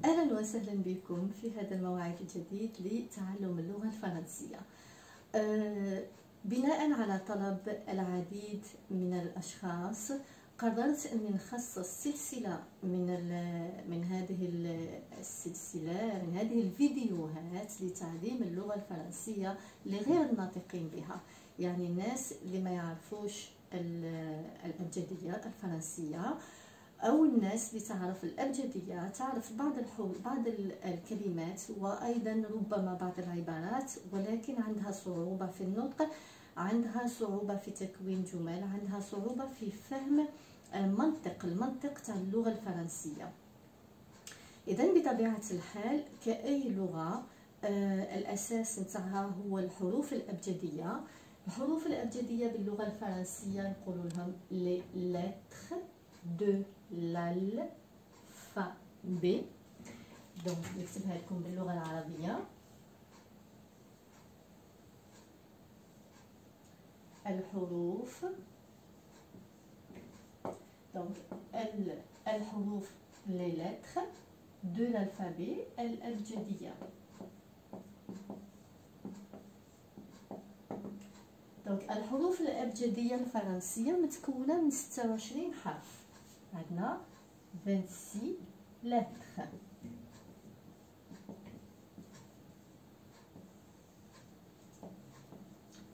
أهلا وسهلا بكم في هذا الموعد الجديد لتعلم اللغة الفرنسية. بناء على طلب العديد من الأشخاص قررت أني نخصص سلسلة من هذه الفيديوهات لتعليم اللغة الفرنسية لغير الناطقين بها، يعني الناس اللي ما يعرفوش الأبجدية الفرنسية، أو الناس اللي تعرف الأبجدية، تعرف بعض الكلمات وأيضا ربما بعض العبارات، ولكن عندها صعوبة في النطق، عندها صعوبة في تكوين جمل، عندها صعوبة في فهم المنطق تاع اللغة الفرنسية. إذن بطبيعة الحال كأي لغة الأساس نتاعها هو الحروف الأبجدية. الحروف الأبجدية باللغة الفرنسية نقول لهم les lettres de l'alphabet. دونك نكتبها لكم باللغة العربية. الحروف، دونك الحروف les lettres de l'alphabet الأبجدية. دونك الحروف الأبجدية الفرنسية متكونة من 26 حرف. عندنا 26 lettres.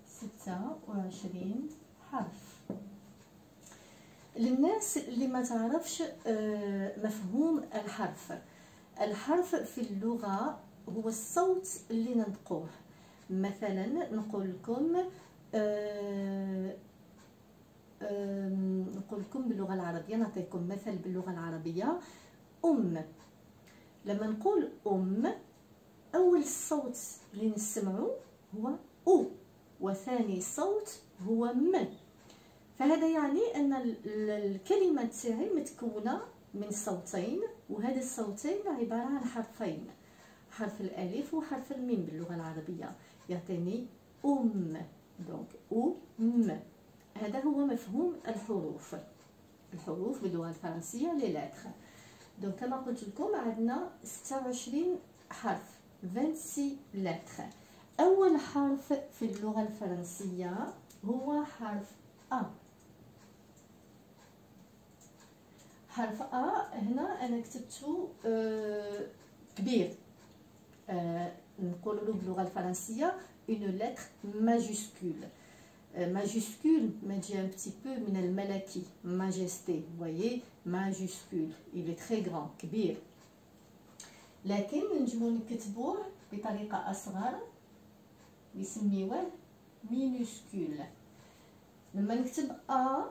ستة وعشرين حرف. للناس اللي ما تعرفش مفهوم الحرف في اللغة هو الصوت اللي ننطقوه. مثلا نقول لكم باللغة العربية، نعطيكم مثل باللغة العربية. لما نقول أول صوت اللي نسمعه هو أو، وثاني صوت هو م. فهذا يعني أن الكلمة تاعي متكونة من صوتين، وهذه الصوتين عبارة عن حرفين، حرف الألف وحرف الميم باللغة العربية، يعطيني دونك هذا هو مفهوم الحروف باللغة الفرنسية لي لاتر. دونك كما قلت لكم عندنا 26 حرف، 26 لاتر. أول حرف في اللغة الفرنسية هو حرف أ. حرف أ هنا أنا كتبته كبير، نقول له باللغة الفرنسية une lettre majuscule. Majuscule ما تجي un petit peu من الملكي، majesté. Vous voyez, majuscule, il est très grand، كبير. لكن نجمو نكتبوه بطريقة أصغر يسميوه minuscule. لما نكتب أ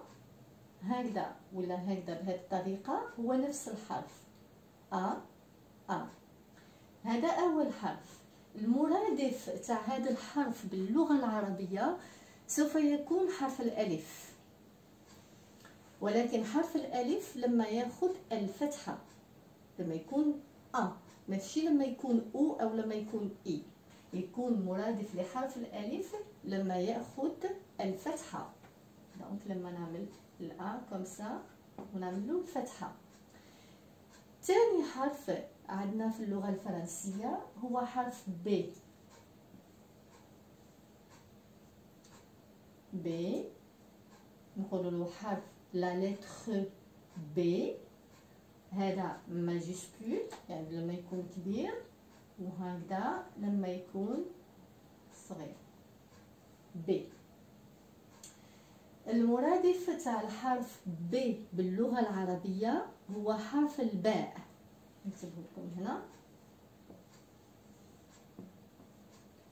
هكذا ولا هكذا بهذه الطريقة هو نفس الحرف أ. هذا أول حرف. المرادف تاع هذا الحرف باللغة العربية سوف يكون حرف الألف، ولكن حرف الألف لما ياخذ الفتحة، لما يكون أ، ماشي لما يكون أو أو لما يكون إي. يكون مرادف لحرف الألف لما ياخذ الفتحة. دونك لما نعمل الأ كومسا ونعمل له الفتحة. ثاني حرف عندنا في اللغة الفرنسية هو حرف ب. نقول له حرف لا لتر ب، هذا ماجيسكول يعني لما يكون كبير، وهكذا لما يكون صغير ب. المرادف تاع الحرف ب باللغة العربية هو حرف الباء. نكتبه لكم هنا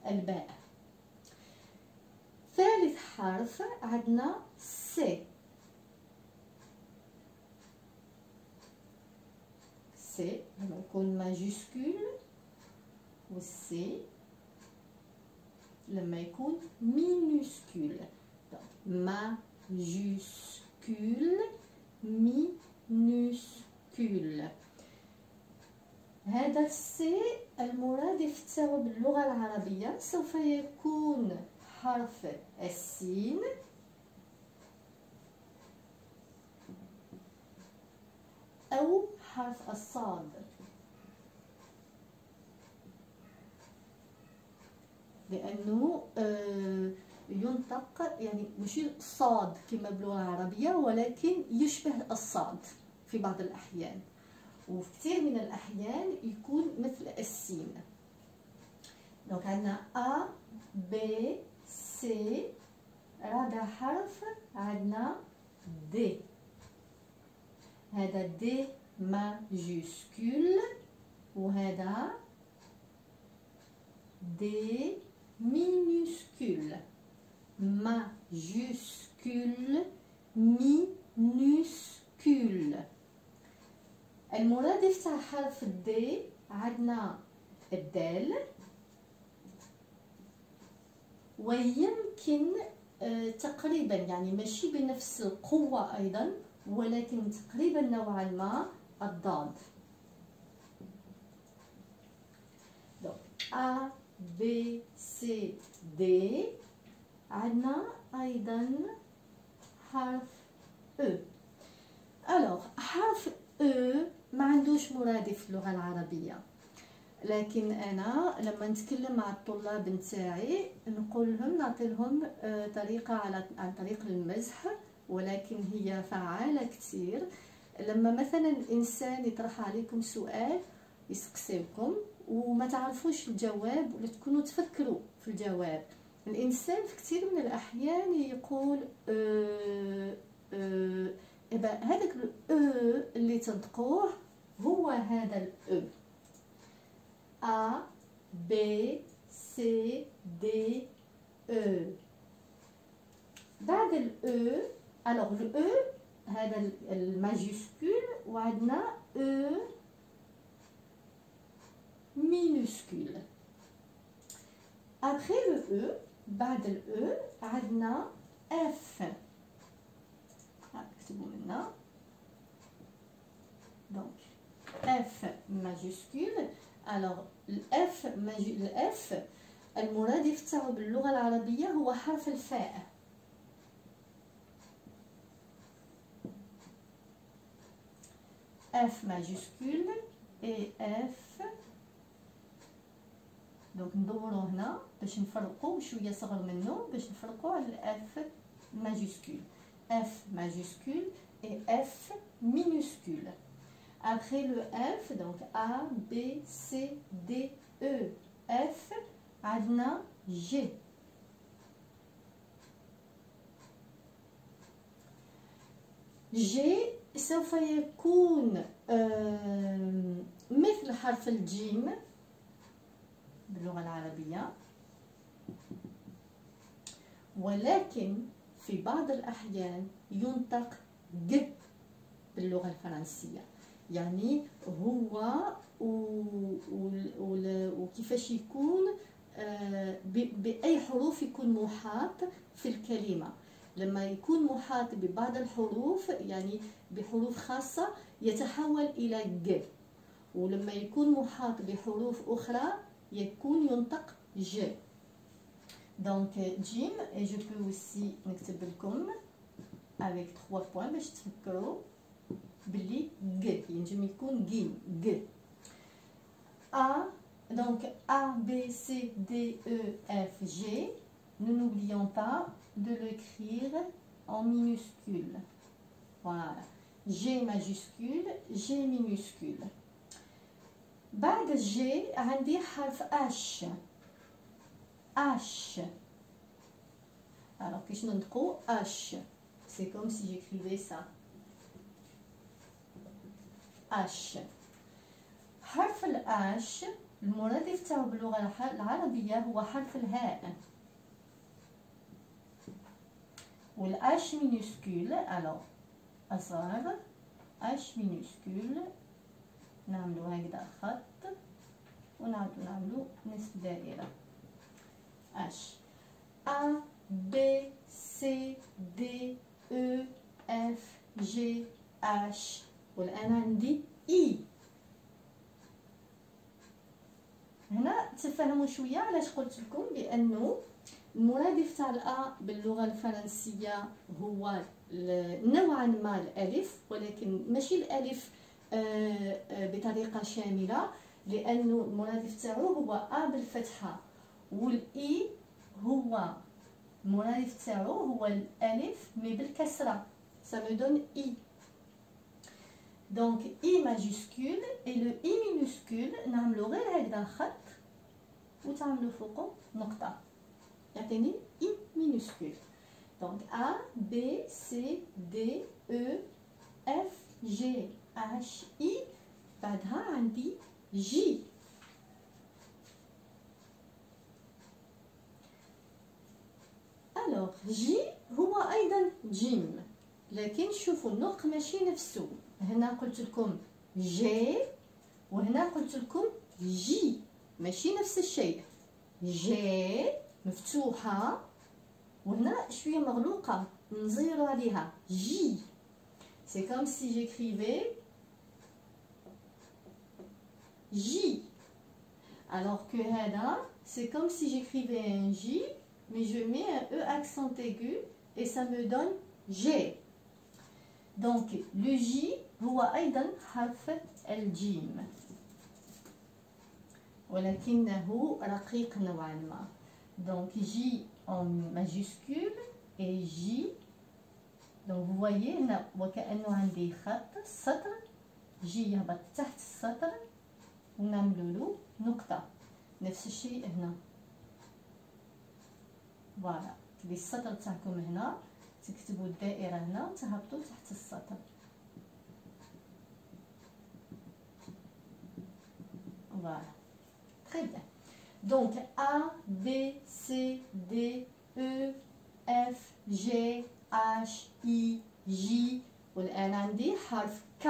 الباء. ثالث حرف عندنا سي. سي لما يكون ماجيسكول، والسي لما يكون مينوسكول. ماجيسكول مينوسكول. هذا السي المرادف تاعو باللغة العربية سوف يكون حرف السين أو حرف الصاد. لانه ينطق يعني ماشي صاد كما باللغه العربيه، ولكن يشبه الصاد في بعض الاحيان، وفي كثير من الاحيان يكون مثل السين. دونك عندنا ا بي سي. رابع حرف عندنا دي. هذا دي ماجيسكول، وهذا دي مينوسكول. ماجيسكول مينوسكول. المرادف تاع حرف الدي عندنا الدال، ويمكن تقريبا يعني ماشي بنفس القوة أيضا، ولكن تقريبا نوعا ما الضاد. دونك A B C D. عندنا أيضا حرف E. ألوغ حرف E ما عندوش مرادف في اللغة العربية، لكن انا لما نتكلم مع الطلاب نتاعي نقول لهم نعطي لهم طريقه عن طريق المزح، ولكن هي فعاله كثير. لما مثلا الانسان يطرح عليكم سؤال يسقسيكم وما تعرفوش الجواب ولا تكونوا تفكروا في الجواب، الانسان في كثير من الاحيان يقول هذاك اللي تنطقوه هو هذا A B C D E. بعد ال E alors le E هذا الماجيسكول، وعندنا E minuscule. après le E بعد ال E عندنا F. نكتبو منا donc F majuscule. alors الF المرادف تاعو باللغة العربية هو حرف الفاء. F majuscule et F. دونك ندورو هنا باش نفرقو شوية صغر منه باش نفرقو على F majuscule. F majuscule et F minuscule. Après le F, donc A, B, C, D, E, F, عندنا G. G سوف يكون مثل حرف الجيم باللغة العربية، ولكن في بعض الأحيان ينطق ج باللغة الفرنسية. يعني هو وكيفاش يكون بأي حروف يكون محاط في الكلمة. لما يكون محاط ببعض الحروف يعني بحروف خاصة يتحول إلى ج، ولما يكون محاط بحروف أخرى يكون ينطق ج. دونك جيم et je peux aussi نكتب لكم avec 3 points باش تفكروا بلي ج ينجم يكون جيم ج. A donc A B C D E F G. Nous n'oublions pas de l'écrire en minuscule. Voilà. G majuscule, G minuscule. بعد G عندي حرف H. H. Alors كيش ننطقو H. C'est comme si j'écrivais ça. H. حرف ال H المرادف تاعو باللغة العربية هو حرف الهاء. وال H minuscule alors أصغر H minuscule نعملو هكذا خط ونعاودو نعملو نصف دائرة. H. A B C D E F G H. والآن عندي إي. هنا تفهموا شوية علاش قلت لكم بأنه المرادف تاع الأ باللغة الفرنسية هو نوعا ما الألف، ولكن ماشي الألف بطريقة شاملة، لأنه المرادف تاعو هو أ بالفتحة والاي هو المرادف تاعو هو الالف مي بالكسره، ça me donne i. Donc i majuscule et le i minuscule نعملو غير هكذا خط وتعملو فوقو نقطه يعطيني i minuscule. Donc A B C D E F G H I بعدها عندي J. الوغ جي هو ايضا جيم، لكن شوفوا النطق ماشي نفسه. هنا قلت لكم جي وهنا قلت لكم جي، ماشي نفس الشيء. جي مفتوحه وهنا شويه مغلوقه نزيرو عليها جي. سي كوم سي جيكريفي جي، alors que هذا c'est comme si j'écrivais un J mais je mets un E accent aigu et ça me donne G. Donc le J هو أيضا حرف الجيم ولكنه رقيق نوعا ما. Donc J en majuscule et J. Donc vous voyez هنا وكأنه عندي خط سطر، J يهبط تحت السطر ونعملو نقطة. نفس الشيء هنا، فوالا كلي السطر تاعكم هنا تكتبوا الدائرة هنا وتهبطوا تحت السطر. فوالا تري بيان. دونك A B C D E F G H I J، والآن عندي حرف K.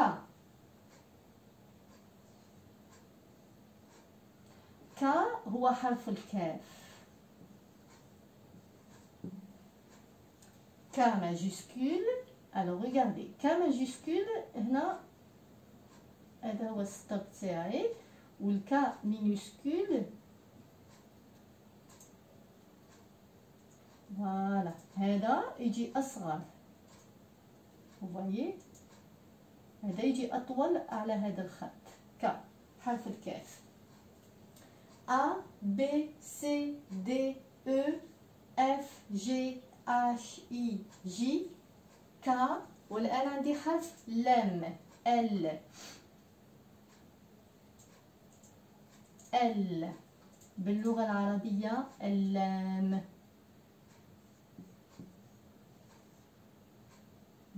K هو حرف الكاف. K majuscule. Alors regardez K majuscule هنا هذا هو السطر تاعي، والكا minuscule فوالا هذا يجي أصغر. وفوايي هذا يجي أطول على هذا الخط. K حرف الكاف. A B C D E F G H I J K. والآن عندي حرف لام L. L باللغة العربية اللام.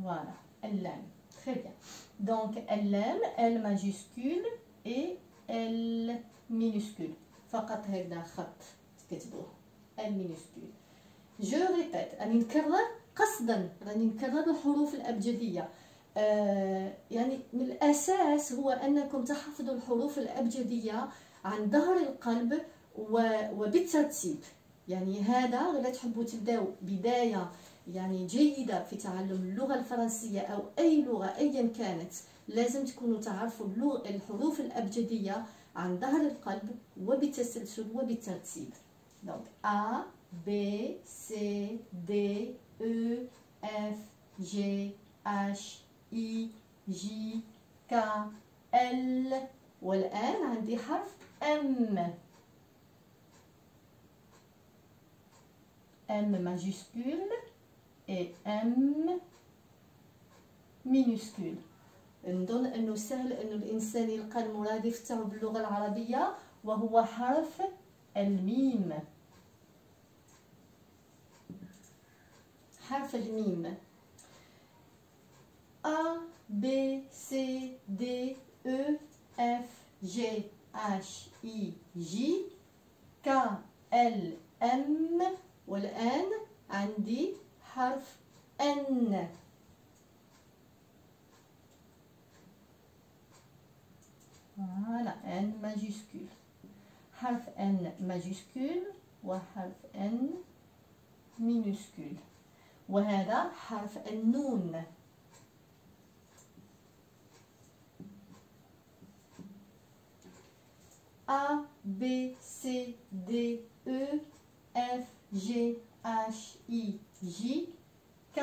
Voilà, اللام. Très bien. Donc اللام L majuscule et L minuscule. فقط هكذا خط تكتبوه L minuscule. جو ريبيت، راني نكرر قصدا، راني نكرر الحروف الأبجدية. يعني من الأساس هو أنكم تحفظوا الحروف الأبجدية عن ظهر القلب وبالترتيب. يعني هذا غير تحبوا تبداو بداية يعني جيدة في تعلم اللغة الفرنسية أو أي لغة أيا كانت، لازم تكونوا تعرفوا الحروف الأبجدية عن ظهر القلب وبالتسلسل وبالترتيب. Donc A B C D E F G H I J K L. والآن عندي حرف M. M majuscule et M minuscule. نظن أنه سهل أنه الإنسان يلقى المرادف تاعو باللغة العربية وهو حرف الميم. حرف الميم A B C D E F G H I J K L M. والآن عندي حرف N. Voilà, N majuscule. حرف N majuscule وحرف N minuscule. وهذا حرف النون. A B C D E F G H I J K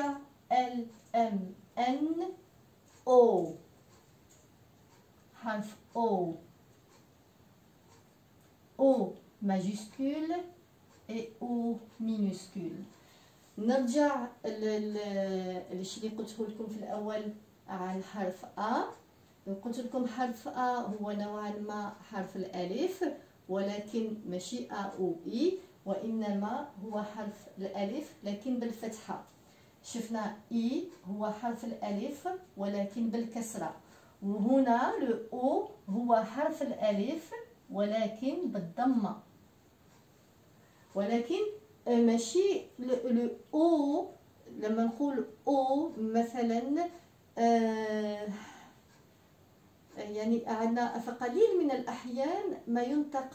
L M N O. حرف O. O majuscule et O minuscule. نرجع للشيء اللي قلته لكم في الأول عن حرف A. قلت لكم حرف A هو نوعا ما حرف الألف، ولكن ماشي A أو I، وإنما هو حرف الألف لكن بالفتحة. شفنا I هو حرف الألف ولكن بالكسرة، وهنا لو O هو حرف الألف ولكن بالضمة. ولكن ماشي لو O لما نقول O مثلا يعني عندنا في قليل من الأحيان ما ينطق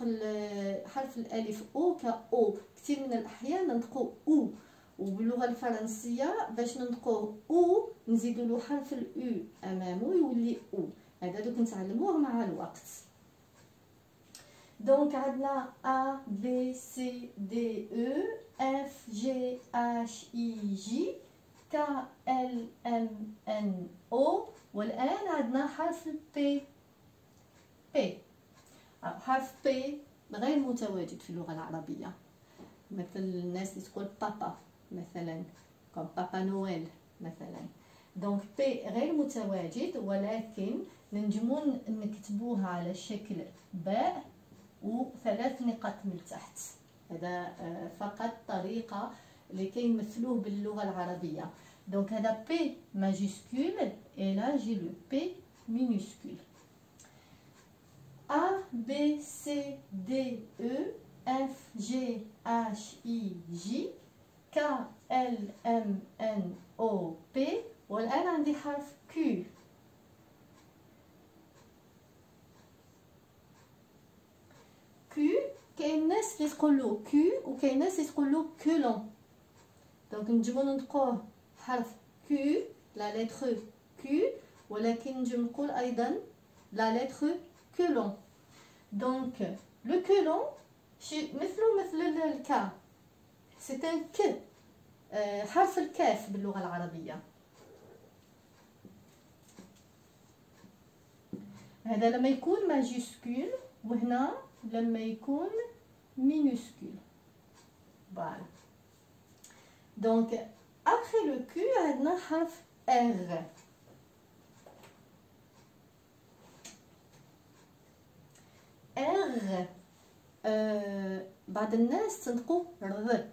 حرف الألف أو كأو، كثير من الأحيان ننطقو أو، وباللغة الفرنسية باش ننطقو أو نزيدو له حرف الأو أمامه يولي أو. هذا دوك نتعلموه مع الوقت. دونك عندنا A B C D E F G H I J K L M N O. والآن عندنا حرف P. حرف P غير متواجد في اللغة العربية، مثل الناس اللي تقول بابا مثلا، كم بابا نويل مثلا. دونك P غير متواجد، ولكن ننجمو نكتبوها على شكل باء وثلاث نقاط من تحت. هذا فقط طريقة لكي يمثلوه باللغة العربية. Donc هذا P majuscule et là j'ai le P minuscule. A, B, C, D, E, F, G, H, I, J, K, L, M, N, O, P. والآن عندي حرف Q. Q كاين ناس اللي تقولو Q وكاين ناس اللي تقولو كولون. دونك نجمو ننطقوه حرف Q la lettre Q، ولكن نجم نقول أيضا la lettre colon. دونك لو كولون مثل الكا، c'est un ك، حرف الكاف باللغة العربية. هذا لما يكون ماجيسكول، وهنا لما يكون مينوسكول. فوالا. دونك après le Q عندنا حرف R. R بعض الناس تنطقوا ر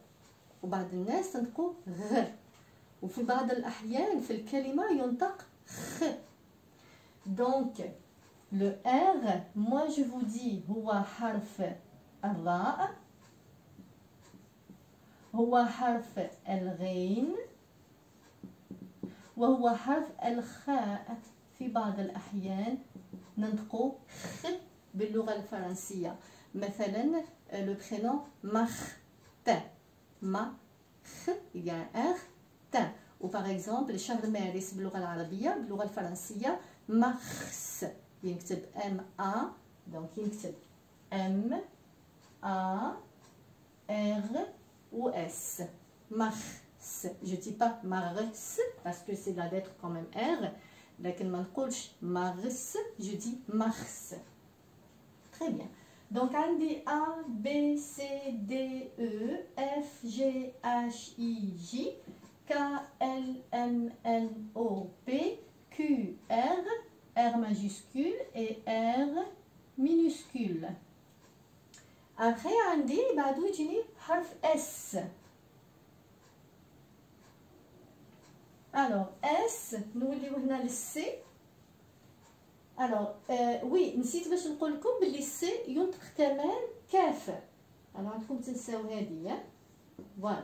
وبعض الناس تنطقوا غ، وفي بعض الأحيان في الكلمة ينطق خ. دونك لو R moi je vous dis هو حرف الراء، هو حرف الغين، وهو حرف الخاء. في بعض الأحيان ننطقو خ باللغة الفرنسية، مثلا لو برينون مارتن، مخ يعني اغ تن. و باغ اكزومبل شهر مارس باللغة العربية باللغة الفرنسية مارس ينكتب ام ا، دونك ينكتب ام ا ر ou S. Mars. Je dis pas Mars parce que c'est la lettre quand même R. لكن ما نقولش Mars, je dis Mars. Très bien. Donc عندي A, B, C, D, E, F, G, H, I, J, K, L, M, N, O, P, Q, R, R majuscule et R minuscule. Après عندي بعدو يجيني حرف S. Alors S نوليو هنا للسي. Alors وي نسيت باش نقول لكم بلي السي ينطق كمان كاف. alors عندكم تنساو هذه. فوالا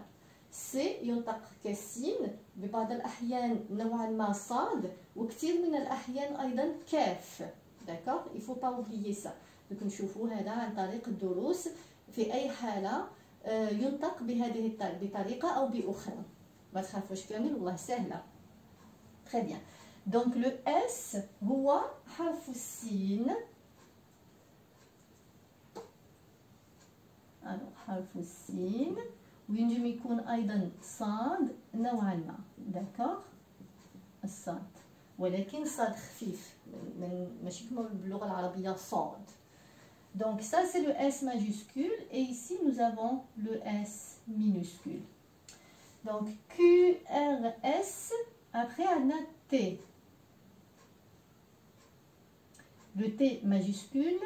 سي ينطق كسين، ببعض الأحيان نوعا ما صاد، وكثير من الأحيان أيضا كاف. داكوغ il faut pas oublier ça. دوك نشوفوا هذا عن طريق الدروس. في أي حالة ينطق بهذه بطريقة أو بأخرى، ما تخافوش كامل والله سهلة. très bien. donc le S هو حرف السين. alors حرف السين، وينجم يكون أيضا صاد نوعا ما. داكوغ الصاد، ولكن صاد خفيف، ماشي كما باللغة العربية صاد. Donc ça c'est le S majuscule et ici nous avons le S minuscule. Donc Q, R, S, après on a T. Le T majuscule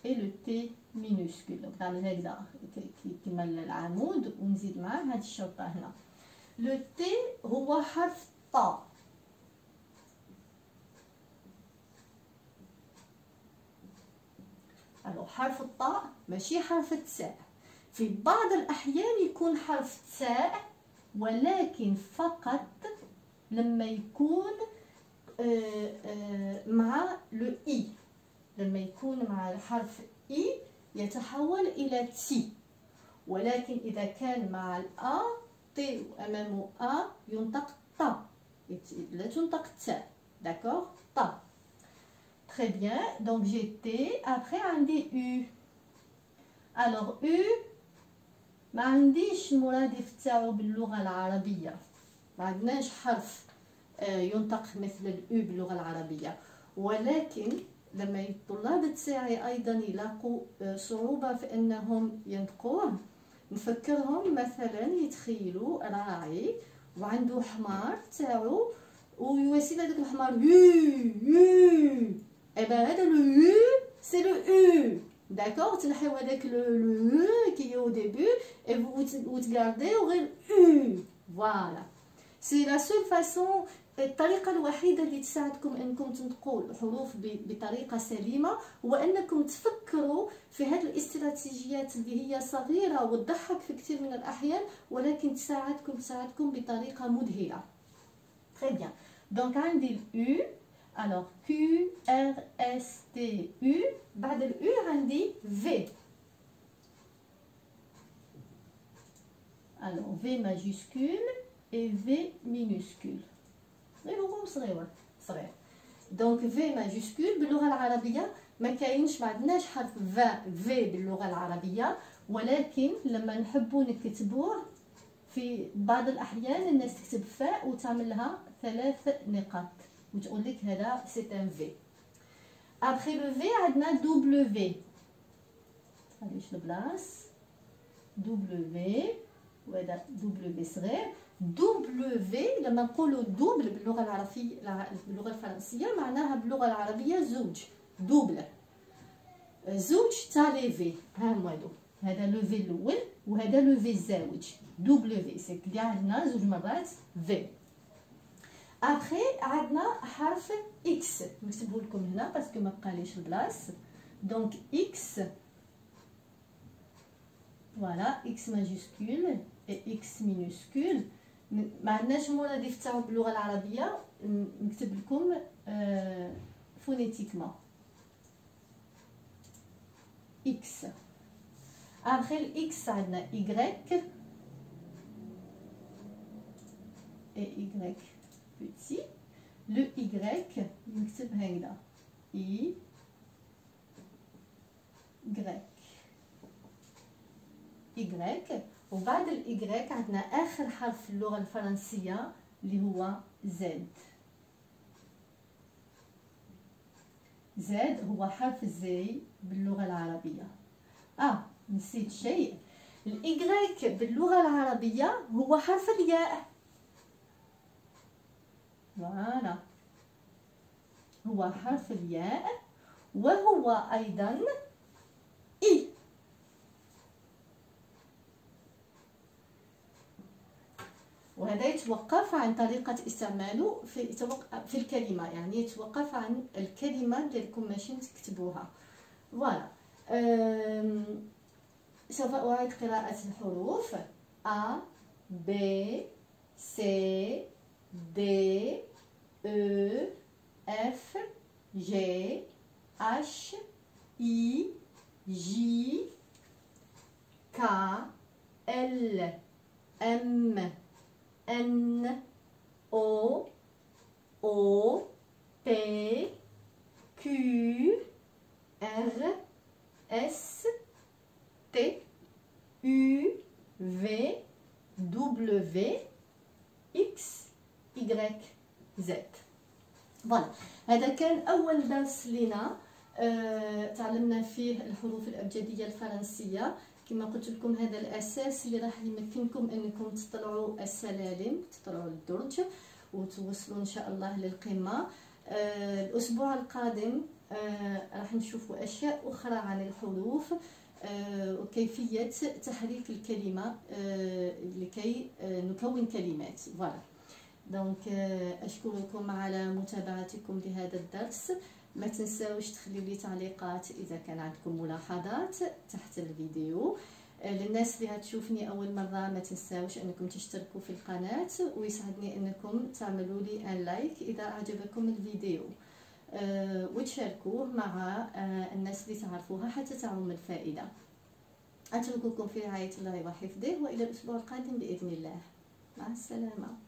et le T minuscule. Donc نعمل هكذا كيما العمود ونزيد معاه هاد الشرطة هنا. Le T هو حرف طاء. حرف الطاء ماشي حرف التاء. في بعض الأحيان يكون حرف تاء ولكن فقط لما يكون مع لو إي. لما يكون مع الحرف إي يتحول إلى تي، ولكن إذا كان مع الأ تي أمامه أ ينطق طا، لا تنطق تاء. داكور؟ طا. Très bien, donc j'ai T, après عندي U. Alors U ما عنديش المرادف تاعو باللغة العربية، ما عندناش حرف ينطق مثل الأو باللغة العربية، ولكن لما الطلاب تاعي أيضا يلاقوا صعوبة في أنهم ينطقوه، نفكرهم مثلا يتخيلوا راعي وعنده حمار تاعو ويواسي هذاك الحمار يو ايبا هذا لو يو سي لو او. داكوغ، تنحيو هذاك لو كي او ديبي وتغارديو غير او. فوالا سي لا سول فاسون. الطريقه الوحيده اللي تساعدكم انكم تنطقوا الحروف بطريقه سليمه هو انكم تفكروا في هذه الاستراتيجيات اللي هي صغيره وتضحك في كثير من الاحيان، ولكن تساعدكم بطريقه مذهله. Très bien. Donc عندي الU. Alors Q R S T U. بعد الU عندي V. Alors V majuscule et V minuscule. صغير. Donc V majuscule باللغة العربية ما كاينش، ما عندناش حرف V باللغة العربية، ولكن لما نحبوا نكتبوه في بعض الأحيان الناس تكتب فاء وتعمل لها 3 نقاط وتقول لك هذا سي ان في. ابخي لو في عندنا دبليو. هذه شنو بلاص دبليو وهذا دبليو صغير. دبليو لما نقولوا دوبل باللغة العربية باللغة الفرنسية معناها باللغة العربية زوج. دوبل زوج تاع لي في. ها هما هادو، هذا لو في الأول وهذا لو في الزاوج. دبليو سي كلي عندنا زوج مرات في. ابخي عندنا حرف اكس، نكتبه لكم هنا باسكو ما بقاليش البلاص. دونك اكس، فوالا اكس ماجيسكول اي اكس مينوسكول. ما عندناش مرادف تاعو باللغه العربيه، نكتب لكم فونيتيكمون اكس. ابخي الاكس عندنا y et y petit. Le y نكتب هكذا y وبعد ال y عندنا آخر حرف في اللغة الفرنسية اللي هو z. z هو حرف الزي باللغة العربية. نسيت شيء، ال y باللغة العربية هو حرف الياء. فوالا هو حرف الياء وهو أيضا إي. وهذا يتوقف عن طريقة استعماله في الكلمة، يعني يتوقف عن الكلمة ديالكم ماشي تكتبوها. فوالا سوف أعيد قراءة الحروف A B C D E F G H I J K L M N O P Q R S T U V W X Y Z. فوالا هذا كان أول درس لنا تعلمنا فيه الحروف الأبجدية الفرنسية. كما قلت لكم هذا الأساس اللي راح يمكنكم أنكم تطلعوا السلالم، تطلعوا الدرج وتوصلوا إن شاء الله للقمة. الأسبوع القادم راح نشوفوا أشياء أخرى عن الحروف وكيفية تحريك الكلمة لكي نكون كلمات. فوالا دونك أشكركم على متابعتكم لهذا الدرس. ما تنساوش تخليوا لي تعليقات إذا كان عندكم ملاحظات تحت الفيديو. للناس اللي هتشوفني أول مرة ما تنساوش أنكم تشتركوا في القناة، ويسعدني أنكم تعملوا لي ان لايك إذا أعجبكم الفيديو، وتشاركوه مع الناس اللي تعرفوها حتى تعم الفائدة. أترككم في رعاية الله وحفظه، وإلى الأسبوع القادم بإذن الله. مع السلامة.